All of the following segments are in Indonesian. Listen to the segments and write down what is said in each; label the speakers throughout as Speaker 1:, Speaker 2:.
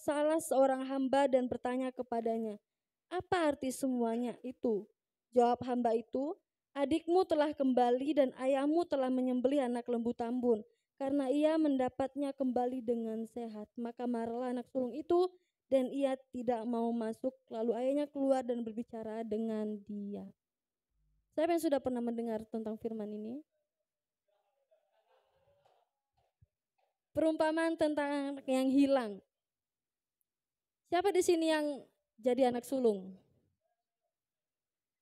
Speaker 1: salah seorang hamba dan bertanya kepadanya, "Apa arti semuanya itu?" Jawab hamba itu, "Adikmu telah kembali dan ayahmu telah menyembelih anak lembu tambun. Karena ia mendapatnya kembali dengan sehat, maka marahlah anak sulung itu dan ia tidak mau masuk. Lalu ayahnya keluar dan berbicara dengan dia." Siapa yang sudah pernah mendengar tentang firman ini? Perumpamaan tentang anak yang hilang. Siapa di sini yang jadi anak sulung?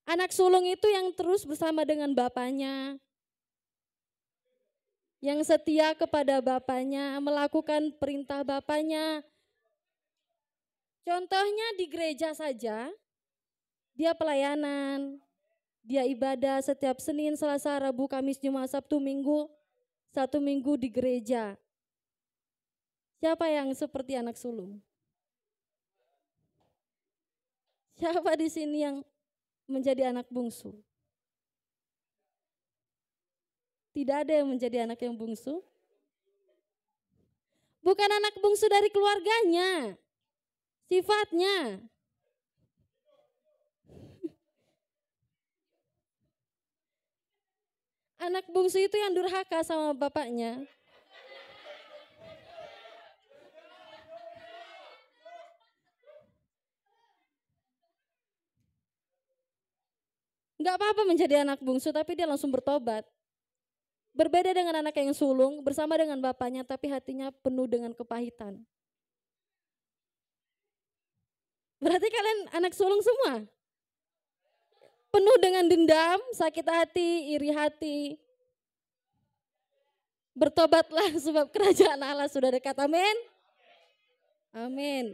Speaker 1: Anak sulung itu yang terus bersama dengan bapaknya, yang setia kepada bapaknya, melakukan perintah bapaknya. Contohnya di gereja saja, dia pelayanan, dia ibadah setiap Senin, Selasa, Rabu, Kamis, Jumat, Sabtu, Minggu, 1 minggu di gereja. Siapa yang seperti anak sulung? Siapa di sini yang menjadi anak bungsu? Tidak ada yang menjadi anak yang bungsu. Bukan anak bungsu dari keluarganya, sifatnya. Anak bungsu itu yang durhaka sama bapaknya. Enggak apa-apa menjadi anak bungsu, tapi dia langsung bertobat. Berbeda dengan anak yang sulung, bersama dengan bapaknya, tapi hatinya penuh dengan kepahitan. Berarti kalian anak sulung semua? Penuh dengan dendam, sakit hati, iri hati. Bertobatlah sebab kerajaan Allah sudah dekat. Amin. Amin.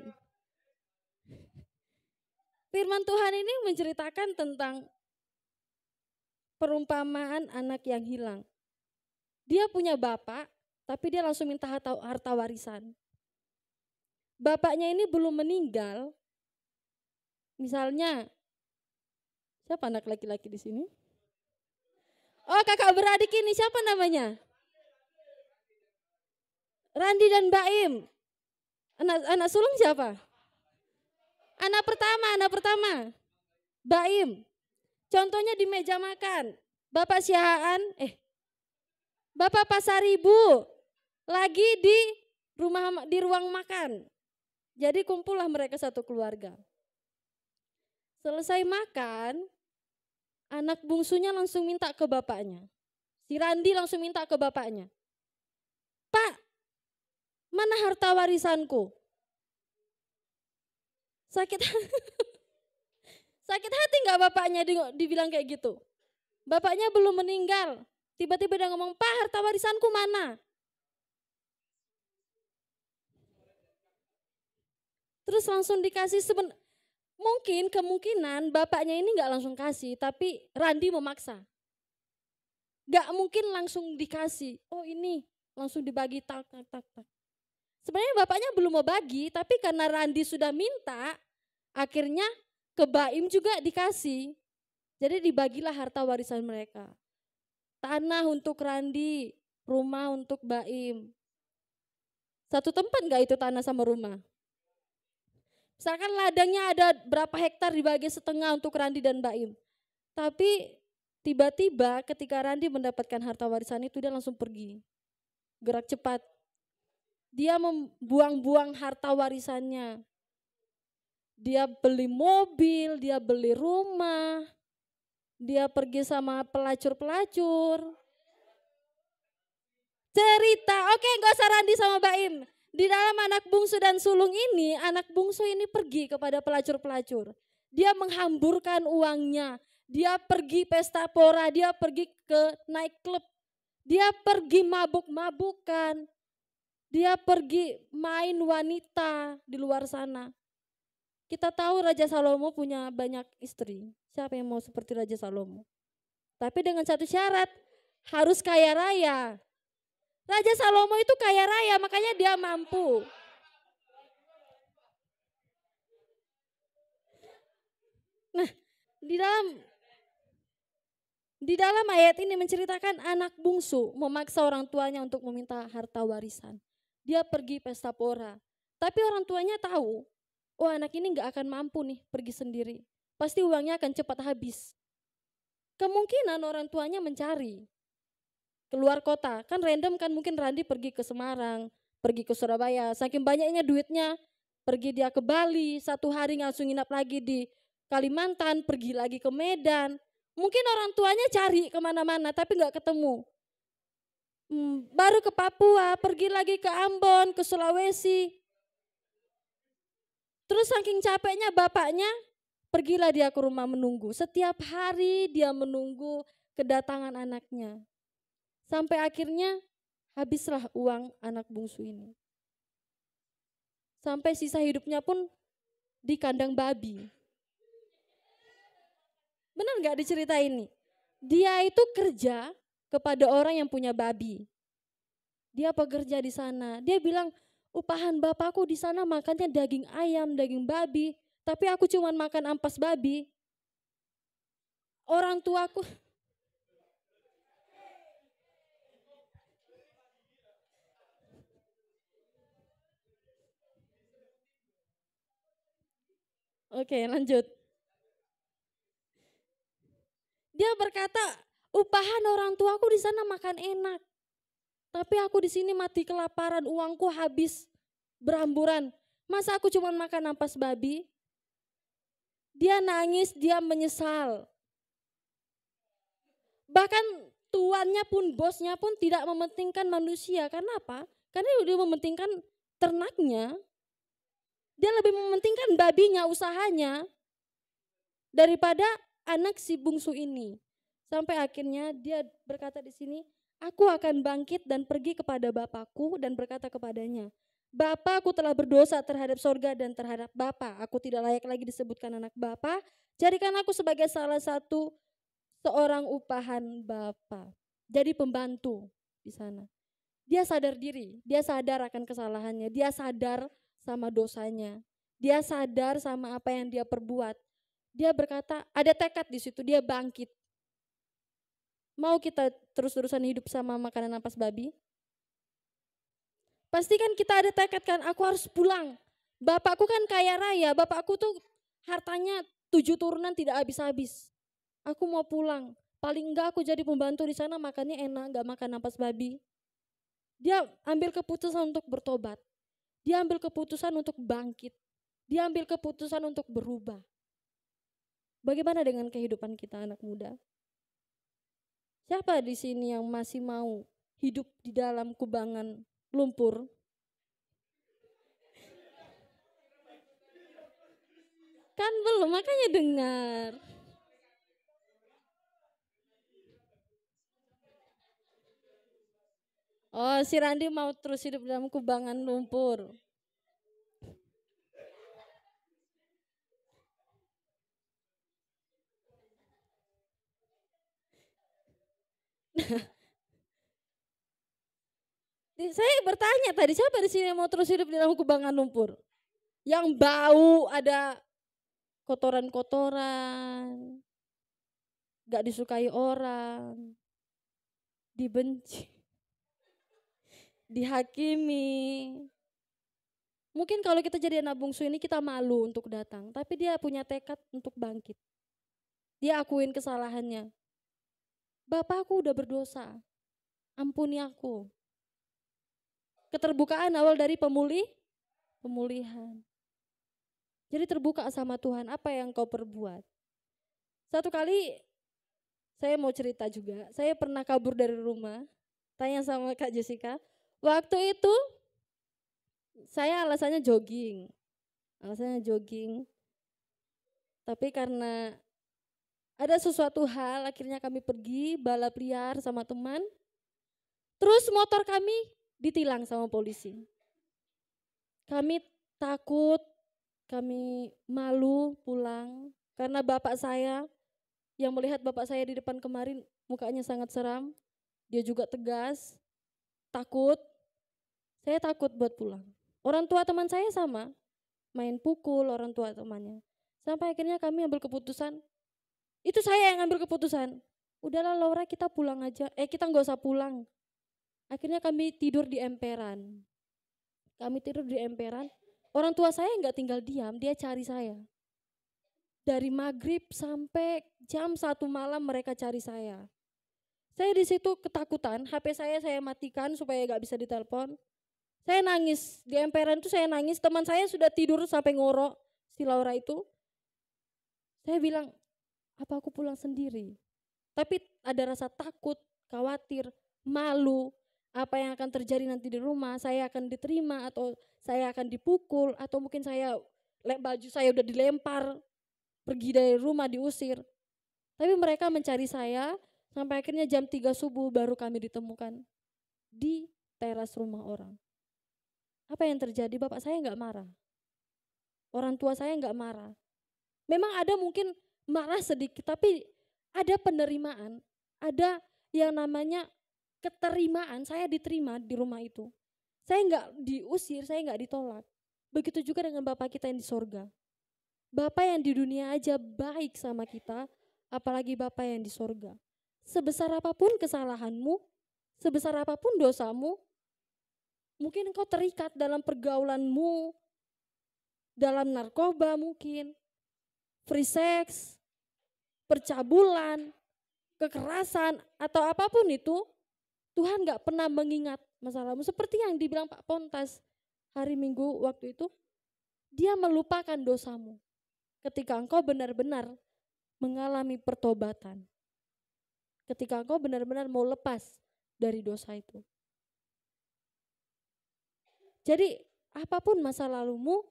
Speaker 1: Firman Tuhan ini menceritakan tentang perumpamaan anak yang hilang. Dia punya bapak, tapi dia langsung minta harta warisan. Bapaknya ini belum meninggal. Misalnya, siapa anak laki-laki di sini? Oh, kakak beradik ini siapa namanya? Randi dan Baim. Anak sulung siapa? Anak pertama. Baim. Contohnya di meja makan. Bapak Siahaan, Bapak Pasaribu lagi di ruang makan. Jadi kumpullah mereka satu keluarga. Selesai makan, anak bungsunya langsung minta ke bapaknya. Si Randi langsung minta ke bapaknya, "Pak, mana harta warisanku?" Sakit sakit hati nggak bapaknya dibilang kayak gitu? Bapaknya belum meninggal, tiba-tiba dia ngomong, "Pak, harta warisanku mana?" Terus langsung dikasih. Mungkin kemungkinan bapaknya ini nggak langsung kasih, tapi Randi memaksa. Nggak mungkin langsung dikasih. Oh ini langsung dibagi tak. Sebenarnya bapaknya belum mau bagi, tapi karena Randi sudah minta, akhirnya ke Baim juga dikasih. Jadi dibagilah harta warisan mereka. Tanah untuk Randi, rumah untuk Baim. Satu tempat nggak itu tanah sama rumah? Misalkan ladangnya ada berapa hektar dibagi setengah untuk Randi dan Baim. Tapi tiba-tiba ketika Randi mendapatkan harta warisan itu dia langsung pergi. Gerak cepat. Dia membuang-buang harta warisannya. Dia beli mobil, dia beli rumah. Dia pergi sama pelacur-pelacur. Cerita, oke gak usah Randi sama Baim. Di dalam anak bungsu dan sulung ini, anak bungsu ini pergi kepada pelacur-pelacur. Dia menghamburkan uangnya. Dia pergi pesta pora, dia pergi ke night club. Dia pergi mabuk-mabukan. Dia pergi main wanita di luar sana. Kita tahu Raja Salomo punya banyak istri. Siapa yang mau seperti Raja Salomo? Tapi dengan satu syarat, harus kaya raya. Raja Salomo itu kaya raya, makanya dia mampu. Nah, di dalam ayat ini menceritakan anak bungsu memaksa orang tuanya untuk meminta harta warisan. Dia pergi pesta pora. Tapi orang tuanya tahu, oh anak ini nggak akan mampu nih pergi sendiri. Pasti uangnya akan cepat habis. Kemungkinan orang tuanya mencari keluar kota. Kan random kan, mungkin Randi pergi ke Semarang, pergi ke Surabaya. Saking banyaknya duitnya, pergi dia ke Bali, 1 hari langsung nginap lagi di Kalimantan, pergi lagi ke Medan. Mungkin orang tuanya cari kemana-mana tapi nggak ketemu. Baru ke Papua, pergi lagi ke Ambon, ke Sulawesi. Terus saking capeknya bapaknya, pergilah dia ke rumah menunggu. Setiap hari dia menunggu kedatangan anaknya. Sampai akhirnya habislah uang anak bungsu ini. Sampai sisa hidupnya pun di kandang babi. Benar nggak diceritain ini? Dia itu kerja kepada orang yang punya babi. Dia pekerja di sana. Dia bilang, upahan bapakku di sana makannya daging ayam, daging babi. Tapi aku cuma makan ampas babi. Orang tuaku, oke lanjut. Dia berkata, upahan orang tuaku di sana makan enak. Tapi aku di sini mati kelaparan, uangku habis beramburan. Masa aku cuma makan ampas babi? Dia nangis, dia menyesal. Bahkan tuannya pun, bosnya pun tidak mementingkan manusia. Karena apa? Karena dia mementingkan ternaknya. Dia lebih mementingkan babinya, usahanya, daripada anak si bungsu ini. Sampai akhirnya dia berkata di sini, aku akan bangkit dan pergi kepada bapakku dan berkata kepadanya, Bapa, aku telah berdosa terhadap sorga dan terhadap Bapa. Aku tidak layak lagi disebutkan anak Bapa. Jadikan aku sebagai salah satu seorang upahan Bapa. Jadi pembantu di sana. Dia sadar diri, dia sadar akan kesalahannya, dia sadar sama dosanya. Dia sadar sama apa yang dia perbuat. Dia berkata, ada tekad di situ, dia bangkit. Mau kita terus-terusan hidup sama makanan ampas babi? Pasti kan kita ada tekad kan, aku harus pulang. Bapakku kan kaya raya, bapakku tuh hartanya 7 turunan tidak habis-habis. Aku mau pulang, paling enggak aku jadi pembantu di sana makannya enak, enggak makan ampas babi. Dia ambil keputusan untuk bertobat. Dia ambil keputusan untuk bangkit. Dia ambil keputusan untuk berubah. Bagaimana dengan kehidupan kita anak muda? Siapa di sini yang masih mau hidup di dalam kubangan lumpur? Kan belum, makanya dengar. Oh, si Randi mau terus hidup dalam kubangan lumpur. Saya bertanya tadi, siapa di sini yang mau terus hidup di dalam kubangan lumpur? Yang bau, ada kotoran-kotoran, gak disukai orang, dibenci, dihakimi. Mungkin kalau kita jadi anak bungsu ini kita malu untuk datang, tapi dia punya tekad untuk bangkit. Dia akuin kesalahannya. Bapakku udah berdosa, ampuni aku. Keterbukaan awal dari pemulihan. Jadi terbuka sama Tuhan, apa yang kau perbuat. Satu kali saya mau cerita juga, saya pernah kabur dari rumah, tanya sama Kak Jessica. Waktu itu saya alasannya jogging, tapi karena ada sesuatu hal akhirnya kami pergi balap liar sama teman, terus motor kami ditilang sama polisi. Kami takut, kami malu pulang karena bapak saya yang melihat bapak saya di depan kemarin mukanya sangat seram, dia juga tegas, takut. Saya takut buat pulang. Orang tua teman saya sama, main pukul orang tua temannya. Sampai akhirnya kami ambil keputusan, itu saya yang ambil keputusan. Udahlah Laura, kita pulang aja, kita nggak usah pulang. Akhirnya kami tidur di emperan. Orang tua saya nggak tinggal diam, dia cari saya. Dari maghrib sampai jam 1 malam mereka cari saya. Saya di situ ketakutan, HP saya matikan supaya nggak bisa ditelepon. Saya nangis, di emperan itu saya nangis, teman saya sudah tidur sampai ngorok, si Laura itu. Saya bilang, apa aku pulang sendiri? Tapi ada rasa takut, khawatir, malu, apa yang akan terjadi nanti di rumah, saya akan diterima atau saya akan dipukul atau mungkin baju saya udah dilempar, pergi dari rumah diusir. Tapi mereka mencari saya sampai akhirnya jam 3 subuh baru kami ditemukan di teras rumah orang. Apa yang terjadi? Bapak saya enggak marah. Orang tua saya enggak marah. Memang ada mungkin marah sedikit, tapi ada penerimaan, ada yang namanya keterimaan. Saya diterima di rumah itu. Saya enggak diusir, saya enggak ditolak. Begitu juga dengan Bapak kita yang di sorga. Bapak yang di dunia aja baik sama kita, apalagi Bapak yang di sorga. Sebesar apapun kesalahanmu, sebesar apapun dosamu, mungkin engkau terikat dalam pergaulanmu, dalam narkoba mungkin, free sex, percabulan, kekerasan, atau apapun itu, Tuhan gak pernah mengingat masalahmu. Seperti yang dibilang Pak Pontas hari Minggu waktu itu, dia melupakan dosamu ketika engkau benar-benar mengalami pertobatan. Ketika engkau benar-benar mau lepas dari dosa itu. Jadi apapun masa lalumu,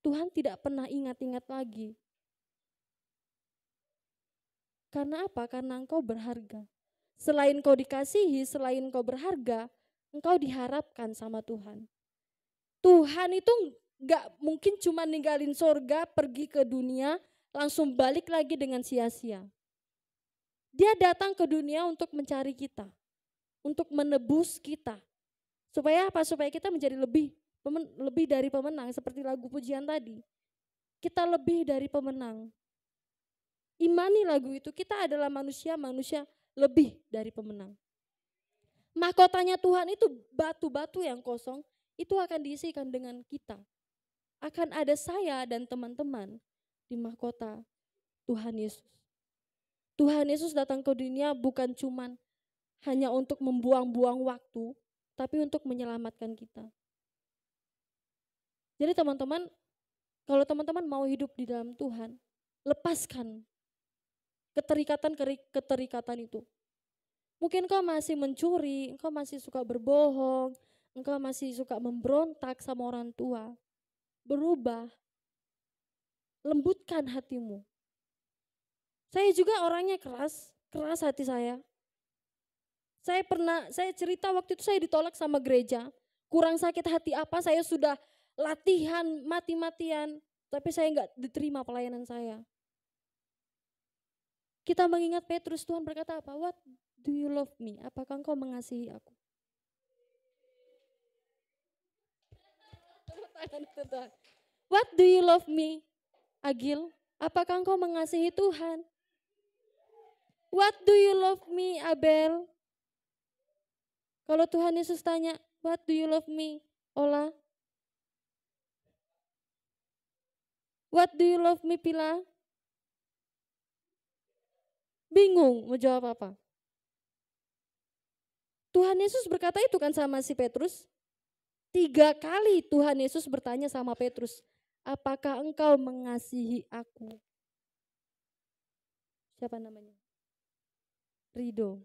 Speaker 1: Tuhan tidak pernah ingat-ingat lagi. Karena apa? Karena engkau berharga. Selain kau dikasihi, selain kau berharga, engkau diharapkan sama Tuhan. Tuhan itu gak mungkin cuma ninggalin sorga, pergi ke dunia, langsung balik lagi dengan sia-sia. Dia datang ke dunia untuk mencari kita, untuk menebus kita. Supaya apa? Supaya kita menjadi lebih dari pemenang, seperti lagu pujian tadi. Kita lebih dari pemenang. Imani lagu itu, kita adalah manusia lebih dari pemenang. Mahkotanya Tuhan itu batu-batu yang kosong, itu akan diisikan dengan kita. Akan ada saya dan teman-teman di mahkota Tuhan Yesus. Tuhan Yesus datang ke dunia bukan cuman hanya untuk membuang-buang waktu, tapi untuk menyelamatkan kita. Jadi teman-teman, kalau teman-teman mau hidup di dalam Tuhan, lepaskan keterikatan itu. Mungkin kau masih mencuri, engkau masih suka berbohong, engkau masih suka memberontak sama orang tua. Berubah, lembutkan hatimu. Saya juga orangnya keras hati saya. Saya cerita waktu itu saya ditolak sama gereja. Kurang sakit hati apa, saya sudah latihan mati-matian, tapi saya enggak diterima pelayanan saya. Kita mengingat Petrus, Tuhan berkata apa? What do you love me? Apakah engkau mengasihi aku? What do you love me, Agil? Apakah engkau mengasihi Tuhan? What do you love me, Abel? Kalau Tuhan Yesus tanya, what do you love me, Ola? What do you love me, Pila? Bingung mau jawab apa. Tuhan Yesus berkata itu kan sama si Petrus. 3 kali Tuhan Yesus bertanya sama Petrus, apakah engkau mengasihi aku? Siapa namanya? Rido.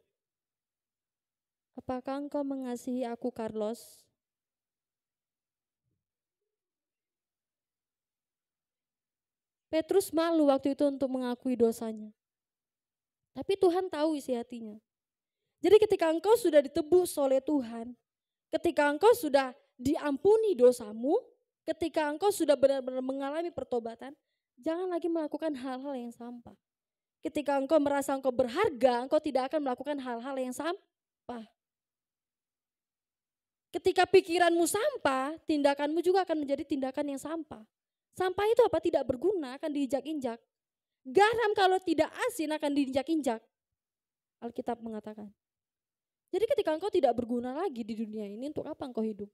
Speaker 1: Apakah engkau mengasihi aku, Carlos? Petrus malu waktu itu untuk mengakui dosanya. Tapi Tuhan tahu isi hatinya. Jadi ketika engkau sudah ditebus oleh Tuhan, ketika engkau sudah diampuni dosamu, ketika engkau sudah benar-benar mengalami pertobatan, jangan lagi melakukan hal-hal yang sampah. Ketika engkau merasa engkau berharga, engkau tidak akan melakukan hal-hal yang sampah. Ketika pikiranmu sampah, tindakanmu juga akan menjadi tindakan yang sampah. Sampah itu apa? Tidak berguna, akan diinjak-injak. Garam kalau tidak asin akan diinjak-injak. Alkitab mengatakan. Jadi ketika engkau tidak berguna lagi di dunia ini, untuk apa engkau hidup?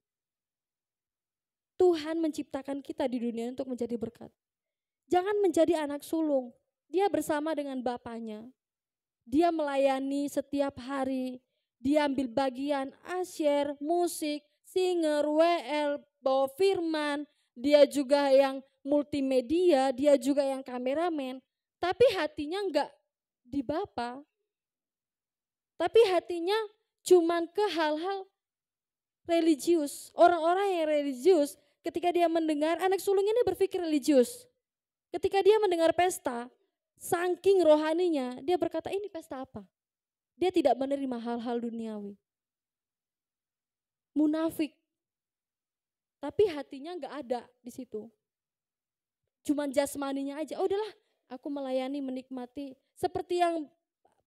Speaker 1: Tuhan menciptakan kita di dunia untuk menjadi berkat. Jangan menjadi anak sulung. Dia bersama dengan bapaknya. Dia melayani setiap hari. Dia ambil bagian asyir, musik, singer, WL, bawa firman. Dia juga yang multimedia, dia juga yang kameramen. Tapi hatinya enggak di Bapa. Tapi hatinya cuman ke hal-hal religius. Orang-orang yang religius ketika dia mendengar, anak sulung ini berpikir religius. Ketika dia mendengar pesta, saking rohaninya, dia berkata ini pesta apa? Dia tidak menerima hal-hal duniawi. Munafik. Tapi hatinya enggak ada di situ. Cuman jasmaninya aja. Oh udahlah, aku melayani, menikmati. Seperti yang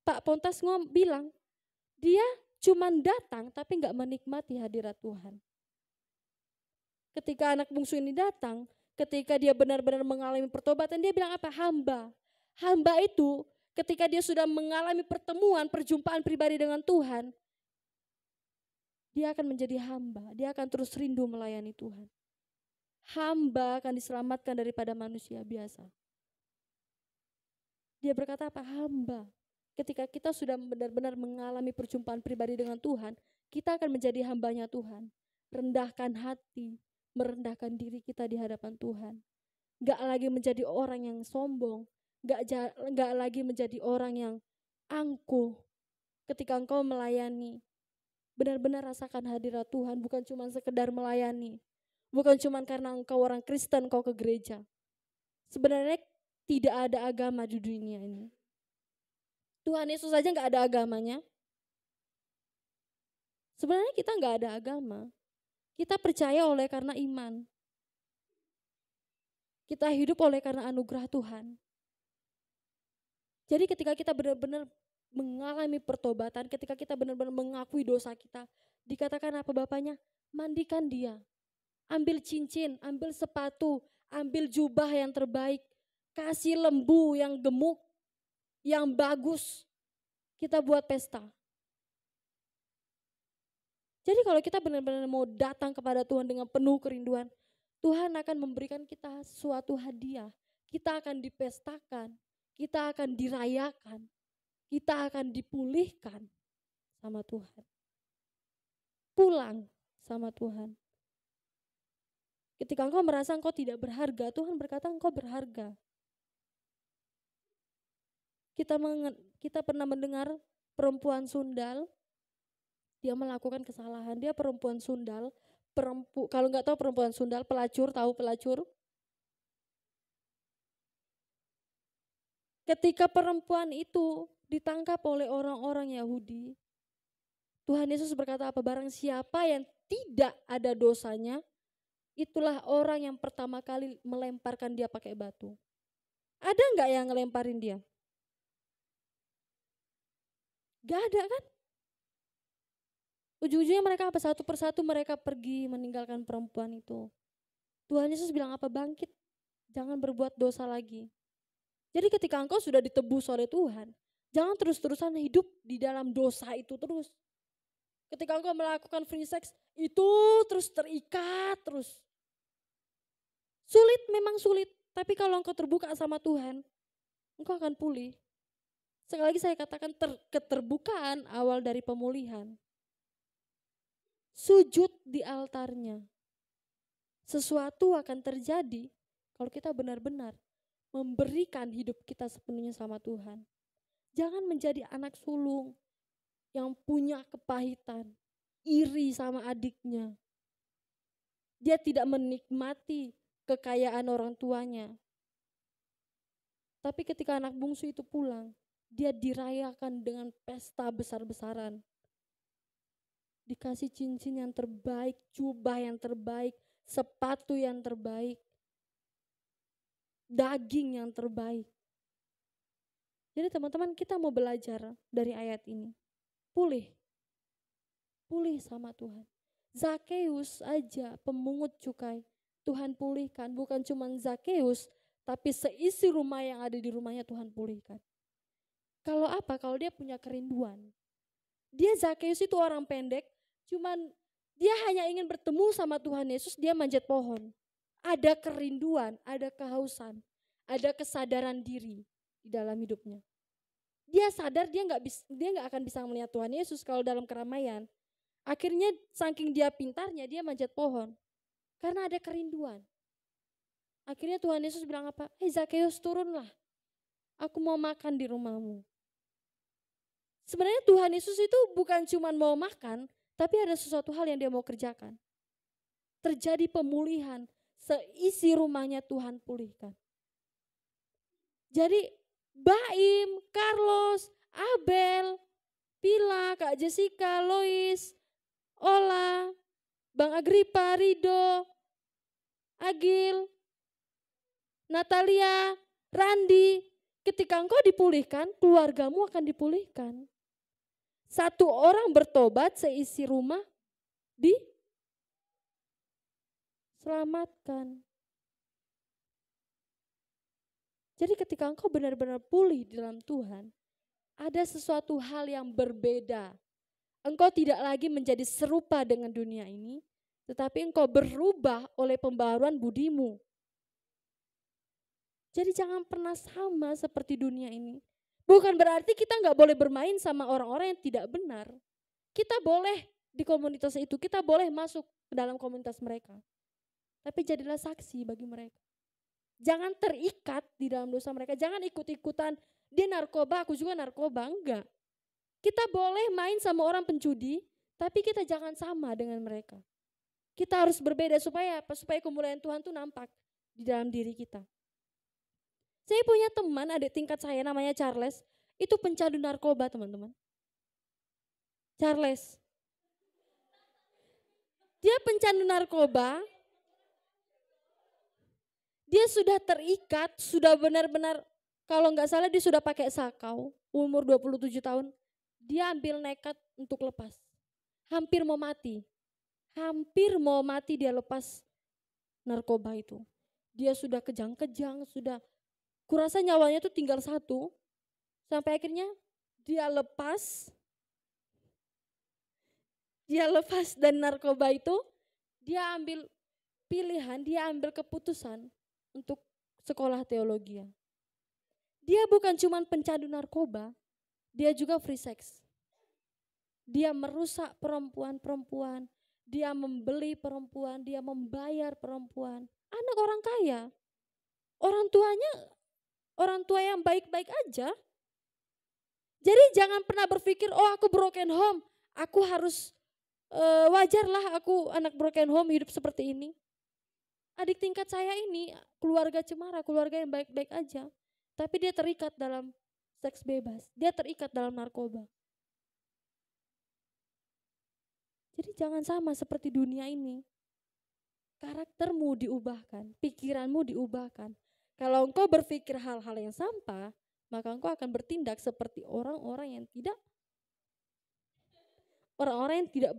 Speaker 1: Pak Pontas bilang, dia cuman datang tapi enggak menikmati hadirat Tuhan. Ketika anak bungsu ini datang, ketika dia benar-benar mengalami pertobatan, dia bilang apa? Hamba. Hamba itu ketika dia sudah mengalami pertemuan, perjumpaan pribadi dengan Tuhan, dia akan menjadi hamba. Dia akan terus rindu melayani Tuhan. Hamba akan diselamatkan daripada manusia biasa. Dia berkata apa? Hamba. Ketika kita sudah benar-benar mengalami perjumpaan pribadi dengan Tuhan, kita akan menjadi hambanya Tuhan. Rendahkan hati, merendahkan diri kita di hadapan Tuhan. Gak lagi menjadi orang yang sombong, gak lagi menjadi orang yang angkuh. Ketika engkau melayani, benar-benar rasakan hadirat Tuhan, bukan cuma sekedar melayani. Bukan cuma karena engkau orang Kristen, engkau ke gereja. Sebenarnya tidak ada agama di dunia ini. Tuhan Yesus saja gak ada agamanya. Sebenarnya kita gak ada agama. Kita percaya oleh karena iman. Kita hidup oleh karena anugerah Tuhan. Jadi ketika kita benar-benar mengalami pertobatan, ketika kita benar-benar mengakui dosa kita, dikatakan apa Bapaknya? Mandikan dia. Ambil cincin, ambil sepatu, ambil jubah yang terbaik, kasih lembu yang gemuk, yang bagus. Kita buat pesta. Jadi kalau kita benar-benar mau datang kepada Tuhan dengan penuh kerinduan, Tuhan akan memberikan kita suatu hadiah. Kita akan dipestakan, kita akan dirayakan, kita akan dipulihkan sama Tuhan. Pulang sama Tuhan. Ketika engkau merasa engkau tidak berharga, Tuhan berkata engkau berharga. Kita pernah mendengar perempuan sundal, dia melakukan kesalahan, dia perempuan sundal, kalau nggak tahu perempuan sundal, pelacur, tahu pelacur? Ketika perempuan itu ditangkap oleh orang-orang Yahudi, Tuhan Yesus berkata apa? Barang siapa yang tidak ada dosanya, itulah orang yang pertama kali melemparkan dia pakai batu. Ada nggak yang ngelemparin dia? Gak ada kan? Ujung-ujungnya mereka apa? Satu persatu mereka pergi meninggalkan perempuan itu. Tuhan Yesus bilang apa? Bangkit, jangan berbuat dosa lagi. Jadi ketika engkau sudah ditebus oleh Tuhan, jangan terus-terusan hidup di dalam dosa itu terus. Ketika engkau melakukan free sex, itu terus terikat terus. Sulit, memang sulit. Tapi kalau engkau terbuka sama Tuhan, engkau akan pulih. Sekali lagi saya katakan keterbukaan awal dari pemulihan. Sujud di altarnya. Sesuatu akan terjadi kalau kita benar-benar memberikan hidup kita sepenuhnya sama Tuhan. Jangan menjadi anak sulung yang punya kepahitan, iri sama adiknya. Dia tidak menikmati kekayaan orang tuanya. Tapi ketika anak bungsu itu pulang, dia dirayakan dengan pesta besar-besaran. Dikasih cincin yang terbaik, jubah yang terbaik, sepatu yang terbaik, daging yang terbaik. Jadi teman-teman, kita mau belajar dari ayat ini. Pulih sama Tuhan. Zakeus aja pemungut cukai, Tuhan pulihkan. Bukan cuma Zakeus, tapi seisi rumah yang ada di rumahnya Tuhan pulihkan. Kalau apa? Kalau dia punya kerinduan. Dia Zakeus itu orang pendek, cuman Dia hanya ingin bertemu sama Tuhan Yesus, dia manjat pohon. Ada kerinduan, ada kehausan, ada kesadaran diri di dalam hidupnya. Dia sadar dia nggak akan bisa melihat Tuhan Yesus kalau dalam keramaian. Akhirnya saking dia pintarnya dia manjat pohon. Karena ada kerinduan. Akhirnya Tuhan Yesus bilang apa? Hei Zakeus, turunlah. Aku mau makan di rumahmu. Sebenarnya Tuhan Yesus itu bukan cuma mau makan, tapi ada sesuatu hal yang dia mau kerjakan. Terjadi pemulihan, seisi rumahnya Tuhan pulihkan. Jadi Baim, Carlos, Abel, Pila, Kak Jessica, Lois, Ola, Bang Agripa, Rido, Agil, Natalia, Randi, ketika engkau dipulihkan, keluargamu akan dipulihkan. Satu orang bertobat, seisi rumah diselamatkan. Jadi ketika engkau benar-benar pulih di dalam Tuhan, ada sesuatu hal yang berbeda. Engkau tidak lagi menjadi serupa dengan dunia ini, tetapi engkau berubah oleh pembaharuan budimu. Jadi jangan pernah sama seperti dunia ini. Bukan berarti kita nggak boleh bermain sama orang-orang yang tidak benar. Kita boleh di komunitas itu, kita boleh masuk ke dalam komunitas mereka. Tapi jadilah saksi bagi mereka. Jangan terikat di dalam dosa mereka, jangan ikut-ikutan, dia narkoba, aku juga narkoba, enggak. Kita boleh main sama orang pencudi, tapi kita jangan sama dengan mereka. Kita harus berbeda supaya apa? Supaya kemuliaan Tuhan itu nampak di dalam diri kita. Saya punya teman, adik tingkat saya namanya Charles, itu pencandu narkoba teman-teman. Charles. Dia pencandu narkoba, dia sudah terikat, sudah benar-benar, kalau nggak salah dia sudah pakai sakau, umur 27 tahun. Dia ambil nekat untuk lepas. Hampir mau mati dia lepas narkoba itu. Dia sudah kejang-kejang, sudah kurasa nyawanya tuh tinggal satu, sampai akhirnya dia lepas dari narkoba itu, dia ambil pilihan, dia ambil keputusan untuk sekolah teologi. Dia bukan cuma pencandu narkoba, dia juga free sex. Dia merusak perempuan-perempuan, dia membeli perempuan, dia membayar perempuan. Anak orang kaya, orang tuanya orang tua yang baik-baik aja. Jadi jangan pernah berpikir, oh aku broken home, aku harus wajarlah aku anak broken home hidup seperti ini. Adik tingkat saya ini keluarga cemara, keluarga yang baik-baik aja. Tapi dia terikat dalam seks bebas, dia terikat dalam narkoba. Jadi jangan sama seperti dunia ini. Karaktermu diubahkan, pikiranmu diubahkan. Kalau engkau berpikir hal-hal yang sampah, maka engkau akan bertindak seperti orang-orang yang tidak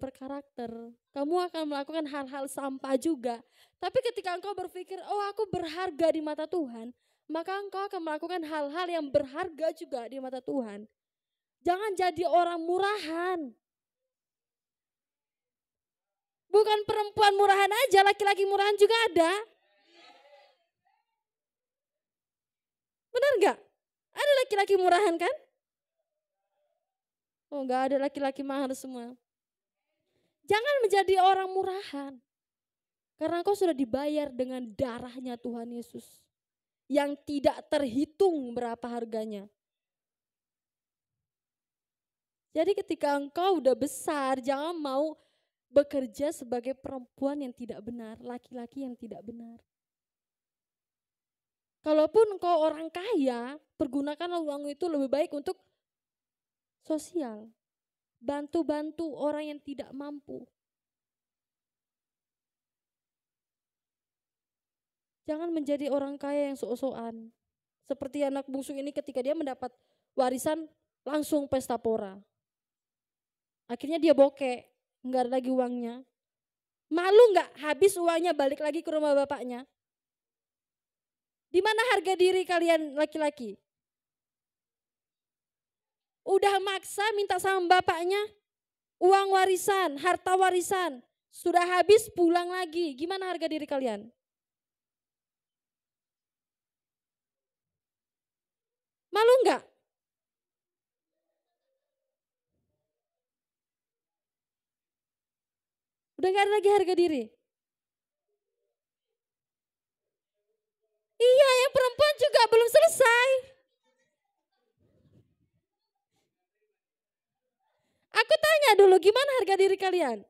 Speaker 1: berkarakter. Kamu akan melakukan hal-hal sampah juga. Tapi ketika engkau berpikir, oh aku berharga di mata Tuhan, maka engkau akan melakukan hal-hal yang berharga juga di mata Tuhan. Jangan jadi orang murahan. Bukan perempuan murahan aja, laki-laki murahan juga ada. Benar gak? Ada laki-laki murahan kan? Oh gak ada laki-laki mahal semua. Jangan menjadi orang murahan. Karena kau sudah dibayar dengan darahnya Tuhan Yesus. Yang tidak terhitung berapa harganya. Jadi ketika engkau udah besar, jangan mau bekerja sebagai perempuan yang tidak benar, laki-laki yang tidak benar. Kalaupun engkau orang kaya, pergunakanlah uang itu lebih baik untuk sosial. Bantu-bantu orang yang tidak mampu. Jangan menjadi orang kaya yang sok-sokan. Seperti anak bungsu ini ketika dia mendapat warisan langsung pesta pora. Akhirnya dia bokeh, enggak ada lagi uangnya. Malu enggak habis uangnya balik lagi ke rumah bapaknya? Di mana harga diri kalian laki-laki? Udah maksa minta sama bapaknya uang warisan, harta warisan, sudah habis pulang lagi. Gimana harga diri kalian? Malu enggak? Udah gak ada lagi harga diri. Iya, yang perempuan juga belum selesai. Aku tanya dulu, gimana harga diri kalian?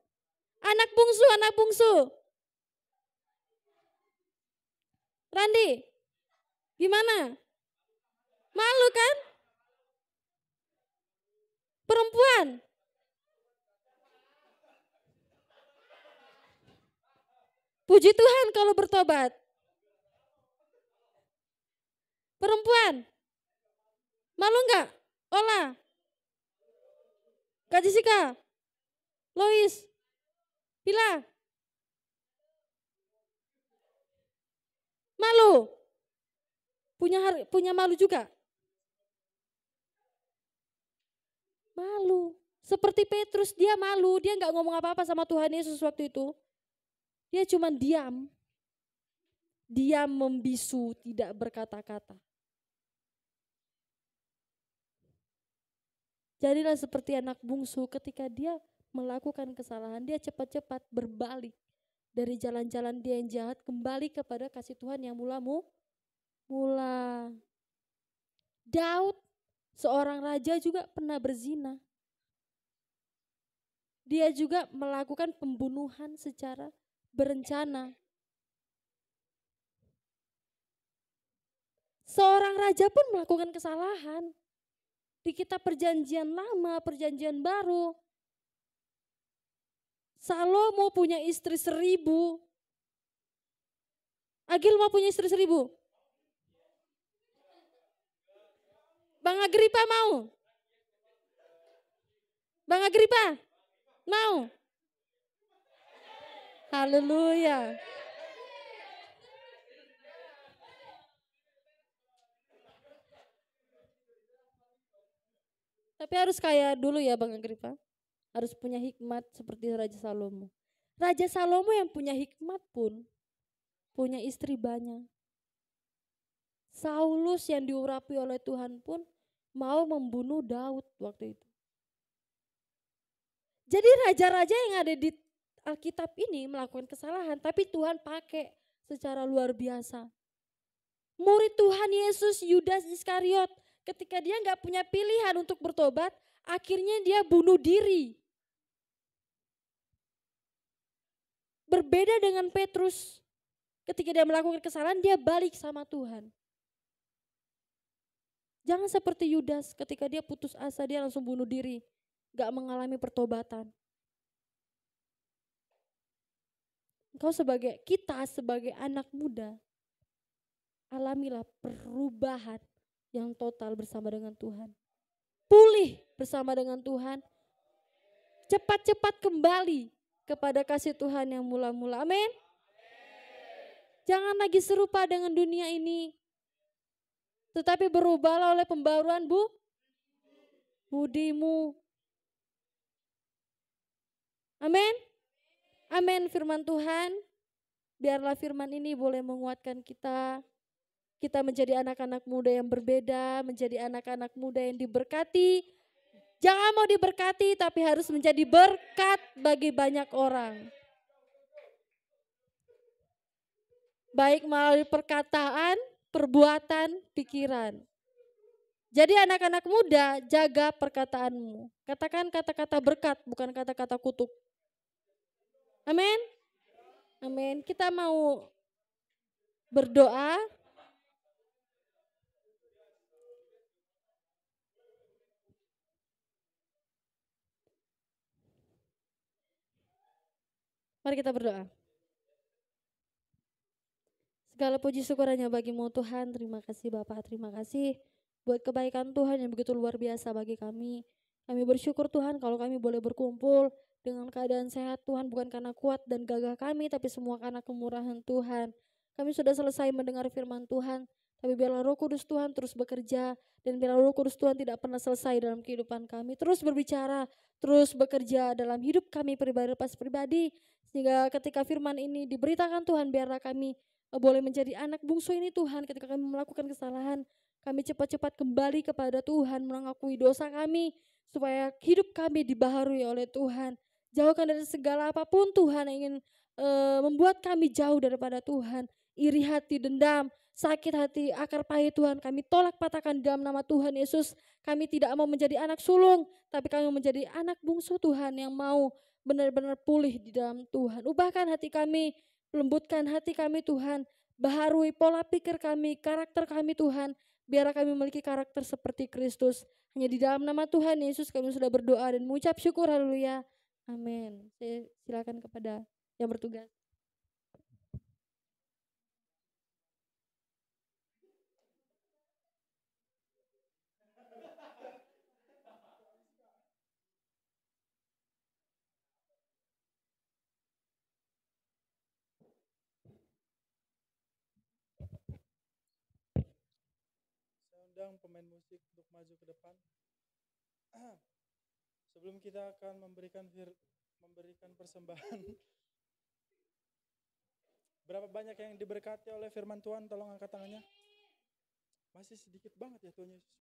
Speaker 1: Anak bungsu, anak bungsu. Randi, gimana? Malu kan? Perempuan. Puji Tuhan kalau bertobat. Perempuan. Malu enggak? Ola. Kak Jessica. Lois. Pila. Malu. Punya malu juga. Malu. Seperti Petrus, dia malu, dia nggak ngomong apa-apa sama Tuhan Yesus waktu itu. Dia cuma diam. Diam membisu, tidak berkata-kata. Jadilah seperti anak bungsu ketika dia melakukan kesalahan, dia cepat-cepat berbalik dari jalan-jalan dia yang jahat kembali kepada kasih Tuhan yang mula. Daud, seorang raja juga pernah berzina. Dia juga melakukan pembunuhan secara berencana. Seorang raja pun melakukan kesalahan. Di kitab perjanjian lama, perjanjian baru. Salomo punya istri 1000. Agil mau punya istri 1000? Bang Agripa mau? Bang Agripa mau? Haleluya. Tapi harus kaya dulu ya Bang Agripa. Harus punya hikmat seperti Raja Salomo. Raja Salomo yang punya hikmat pun punya istri banyak. Saulus yang diurapi oleh Tuhan pun mau membunuh Daud waktu itu. Jadi raja-raja yang ada di Alkitab ini melakukan kesalahan, tapi Tuhan pakai secara luar biasa. Murid Tuhan Yesus Yudas Iskariot, ketika dia nggak punya pilihan untuk bertobat, akhirnya dia bunuh diri. Berbeda dengan Petrus, ketika dia melakukan kesalahan, dia balik sama Tuhan. Jangan seperti Yudas, ketika dia putus asa, dia langsung bunuh diri. Gak mengalami pertobatan. Kita sebagai anak muda, alamilah perubahan yang total bersama dengan Tuhan. Pulih bersama dengan Tuhan. Cepat-cepat kembali kepada kasih Tuhan yang mula-mula. Amin. Jangan lagi serupa dengan dunia ini. Tetapi berubahlah oleh pembaruan budimu. Amin. Amin firman Tuhan. Biarlah firman ini boleh menguatkan kita. Kita menjadi anak-anak muda yang berbeda, menjadi anak-anak muda yang diberkati. Jangan mau diberkati tapi harus menjadi berkat bagi banyak orang. Baik melalui perkataan, perbuatan, pikiran. Jadi anak-anak muda, jaga perkataanmu. Katakan kata-kata berkat, bukan kata-kata kutuk. Amin. Amin. Kita mau berdoa. Mari kita berdoa. Segala puji syukur hanya bagimu Tuhan. Terima kasih Bapak, terima kasih buat kebaikan Tuhan yang begitu luar biasa bagi kami. Kami bersyukur Tuhan kalau kami boleh berkumpul dengan keadaan sehat Tuhan, bukan karena kuat dan gagah kami, tapi semua karena kemurahan Tuhan. Kami sudah selesai mendengar firman Tuhan, tapi biarlah Roh Kudus Tuhan terus bekerja, dan biarlah Roh Kudus Tuhan tidak pernah selesai dalam kehidupan kami. Terus berbicara, terus bekerja dalam hidup kami pribadi lepas pribadi, Sehingga ketika firman ini diberitakan Tuhan, biarlah kami boleh menjadi anak bungsu ini Tuhan. Ketika kami melakukan kesalahan, kami cepat-cepat kembali kepada Tuhan, mengakui dosa kami, supaya hidup kami dibaharui oleh Tuhan. Jauhkan dari segala apapun Tuhan yang ingin membuat kami jauh daripada Tuhan. Iri hati, dendam, sakit hati, akar pahit Tuhan, kami tolak patahkan dalam nama Tuhan Yesus. Kami tidak mau menjadi anak sulung, tapi kami menjadi anak bungsu Tuhan yang mau benar-benar pulih di dalam Tuhan. Ubahkan hati kami, lembutkan hati kami Tuhan, baharui pola pikir kami, karakter kami Tuhan, biar kami memiliki karakter seperti Kristus. Hanya di dalam nama Tuhan Yesus kami sudah berdoa dan mengucap syukur, haleluya. Amin. Saya silakan kepada yang bertugas.
Speaker 2: Saya undang pemain musik untuk maju ke depan. Sebelum kita akan memberikan persembahan, berapa banyak yang diberkati oleh firman Tuhan? Tolong angkat tangannya. Masih sedikit banget ya Tuhan Yesus.